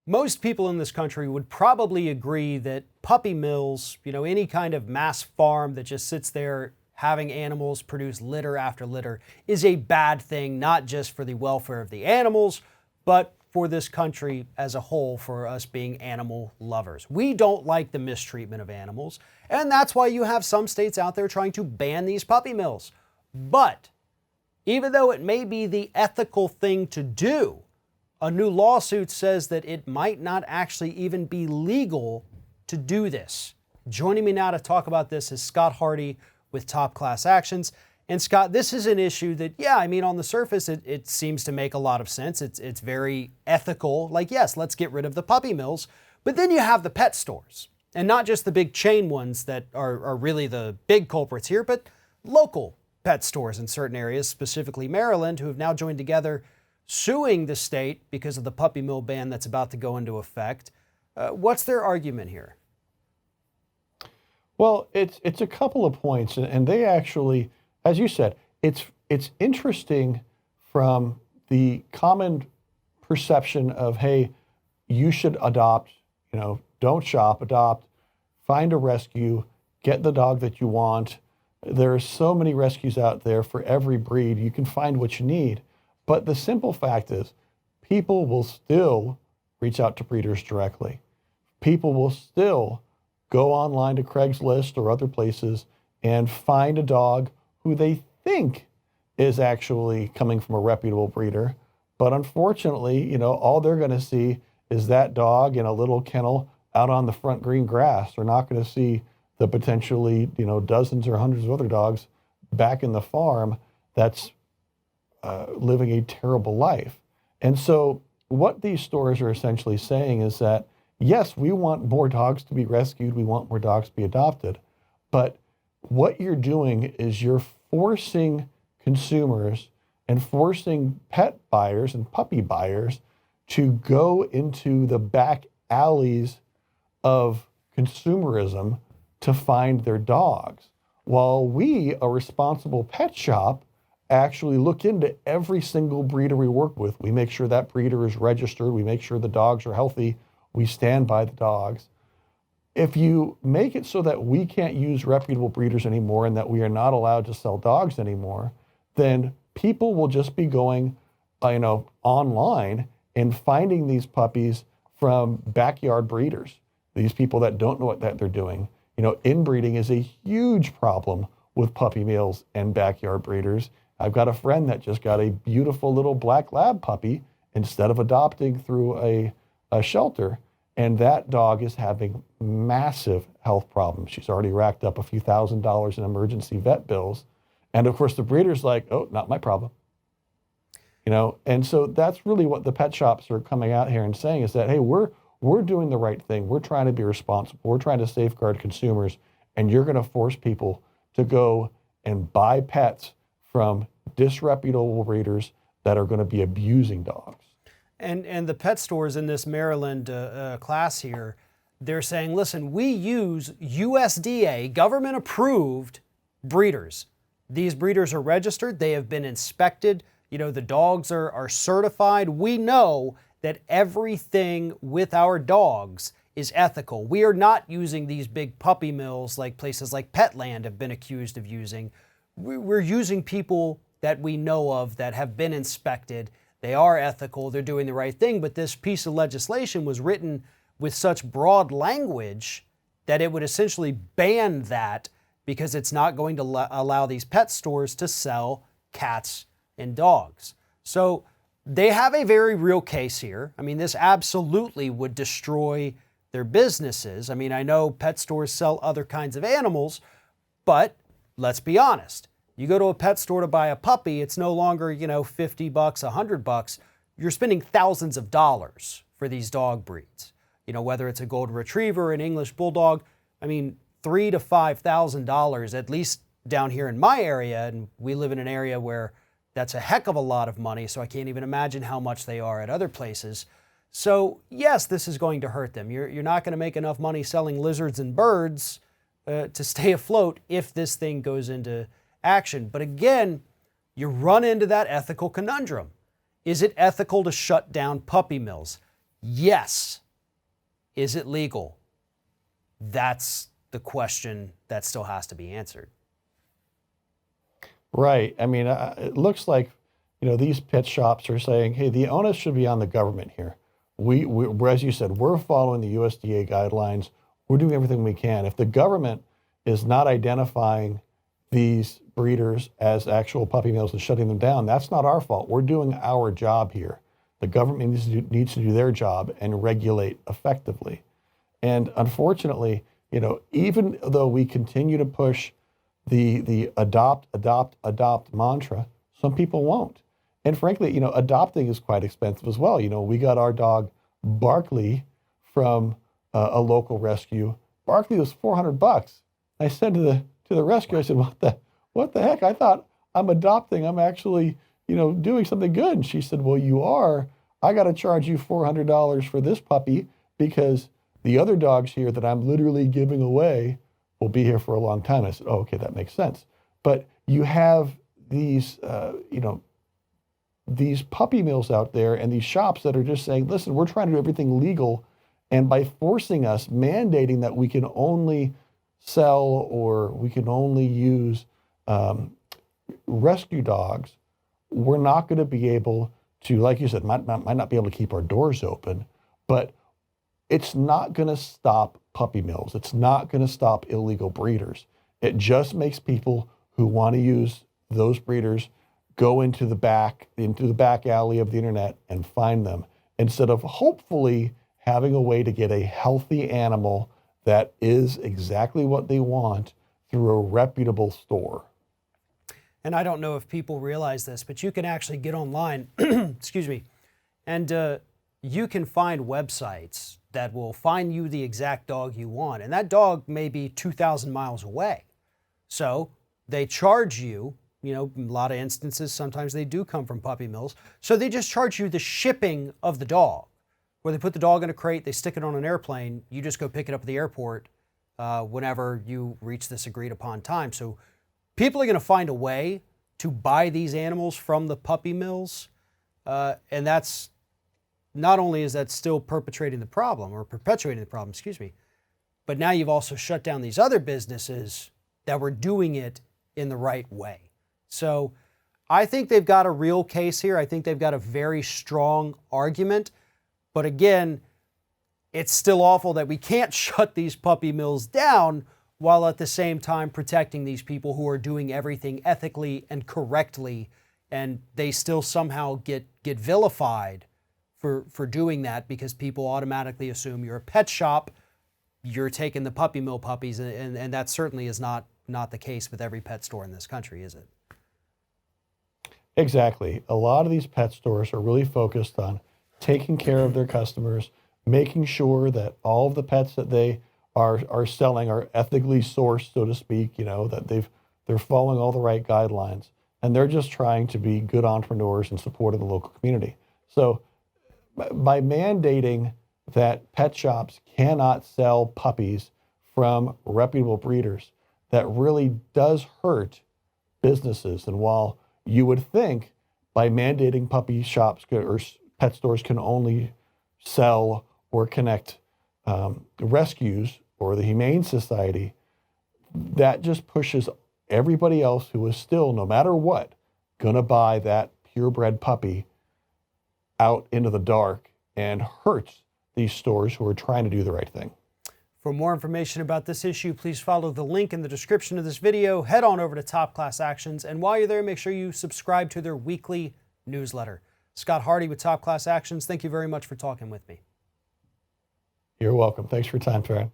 Most people in this country would probably agree that puppy mills, any kind of mass farm that just sits there having animals produce litter after litter, is a bad thing, not just for the welfare of the animals, but for this country as a whole, for us being animal lovers. We don't like the mistreatment of animals, and that's why you have some states out there trying to ban these puppy mills. But even though it may be the ethical thing to do, a new lawsuit says that it might not actually even be legal to do this. Joining me now to talk about this is Scott Hardy with Top Class Actions. And Scott, this is an issue that, on the surface, it seems to make a lot of sense. It's very ethical. Like, yes, let's get rid of the puppy mills. But then you have the pet stores, and not just the big chain ones that are really the big culprits here, but local pet stores in certain areas, specifically Maryland, who have now joined together suing the state because of the puppy mill ban that's about to go into effect. What's their argument here? Well, it's a couple of points, and they actually, as you said, it's interesting from the common perception of, hey, you should adopt, don't shop, adopt, find a rescue, get the dog that you want. There are so many rescues out there for every breed. You can find what you need. But the simple fact is, people will still reach out to breeders directly. People will still go online to Craigslist or other places and find a dog who they think is actually coming from a reputable breeder. But unfortunately, all they're going to see is that dog in a little kennel out on the front green grass. They're not going to see the potentially, dozens or hundreds of other dogs back in the farm that's living a terrible life. And so what these stores are essentially saying is that, yes, we want more dogs to be rescued. We want more dogs to be adopted. But what you're doing is you're forcing consumers and forcing pet buyers and puppy buyers to go into the back alleys of consumerism to find their dogs. While we, a responsible pet shop, actually look into every single breeder we work with. We make sure that breeder is registered. We make sure the dogs are healthy. We stand by the dogs. If you make it so that we can't use reputable breeders anymore and that we are not allowed to sell dogs anymore, then people will just be going, online and finding these puppies from backyard breeders. These people that don't know what that they're doing. Inbreeding is a huge problem with puppy mills and backyard breeders. I've got a friend that just got a beautiful little black lab puppy instead of adopting through a shelter. And that dog is having massive health problems. She's already racked up a few $1,000s in emergency vet bills. And of course the breeder's like, oh, not my problem. And so that's really what the pet shops are coming out here and saying is that, hey, we're doing the right thing. We're trying to be responsible. We're trying to safeguard consumers. And you're going to force people to go and buy pets from disreputable breeders that are going to be abusing dogs. And the pet stores in this Maryland class here, they're saying, listen, we use USDA government-approved breeders. These breeders are registered. They have been inspected. The dogs are certified. We know that everything with our dogs is ethical. We are not using these big puppy mills like places like Petland have been accused of using. We're using people that we know of that have been inspected. They are ethical. They're doing the right thing. But this piece of legislation was written with such broad language that it would essentially ban that because it's not going to allow these pet stores to sell cats and dogs. So they have a very real case here. This absolutely would destroy their businesses. I know pet stores sell other kinds of animals, but let's be honest. You go to a pet store to buy a puppy, it's no longer, $50, $100. You're spending thousands of dollars for these dog breeds. Whether it's a golden retriever, an English bulldog, $3,000 to $5,000, at least down here in my area. And we live in an area where that's a heck of a lot of money. So I can't even imagine how much they are at other places. So yes, this is going to hurt them. You're not going to make enough money selling lizards and birds to stay afloat if this thing goes into action. But again, you run into that ethical conundrum. Is it ethical to shut down puppy mills? Yes. Is it legal? That's the question that still has to be answered. Right. I mean, it looks like, these pet shops are saying, hey, the onus should be on the government here. We, as you said, we're following the USDA guidelines. We're doing everything we can. If the government is not identifying these breeders as actual puppy mills and shutting them down, that's not our fault. We're doing our job here. The government needs to do their job and regulate effectively. And unfortunately, even though we continue to push the adopt mantra, some people won't. And frankly, adopting is quite expensive as well. We got our dog Barkley from a local rescue. Barkley was $400. I said to the rescue, I said, what the heck? I thought I'm adopting. I'm actually, doing something good. And she said, well, you are. I got to charge you $400 for this puppy because the other dogs here that I'm literally giving away will be here for a long time. I said, oh, okay, that makes sense. But you have these, these puppy mills out there and these shops that are just saying, listen, we're trying to do everything legal. And by forcing us, mandating that we can only sell or we can only use rescue dogs, we're not going to be able to, like you said, might not be able to keep our doors open, but it's not going to stop puppy mills. It's not going to stop illegal breeders. It just makes people who want to use those breeders go into the back alley of the internet and find them, instead of hopefully having a way to get a healthy animal that is exactly what they want through a reputable store. And I don't know if people realize this, but you can actually get online, excuse me, and you can find websites that will find you the exact dog you want. And that dog may be 2,000 miles away. So they charge you, a lot of instances, sometimes they do come from puppy mills. So they just charge you the shipping of the dog, where they put the dog in a crate, they stick it on an airplane, you just go pick it up at the airport whenever you reach this agreed upon time. So people are going to find a way to buy these animals from the puppy mills. And that's not only is that still perpetuating the problem, but now you've also shut down these other businesses that were doing it in the right way. So I think they've got a real case here. I think they've got a very strong argument. But again, it's still awful that we can't shut these puppy mills down while at the same time protecting these people who are doing everything ethically and correctly, and they still somehow get vilified for doing that because people automatically assume you're a pet shop, you're taking the puppy mill puppies, and that certainly is not the case with every pet store in this country, is it? Exactly. A lot of these pet stores are really focused on taking care of their customers, making sure that all of the pets that they are selling are ethically sourced, so to speak, that they're following all the right guidelines, and they're just trying to be good entrepreneurs and support of the local community. So by mandating that pet shops cannot sell puppies from reputable breeders, that really does hurt businesses. And while you would think by mandating puppy shops or pet stores can only sell or connect rescues or the Humane Society, that just pushes everybody else who is still, no matter what, gonna buy that purebred puppy out into the dark and hurts these stores who are trying to do the right thing. For more information about this issue, please follow the link in the description of this video. Head on over to Top Class Actions, and while you're there, make sure you subscribe to their weekly newsletter. Scott Hardy with Top Class Actions, thank you very much for talking with me. You're welcome. Thanks for your time, Farron.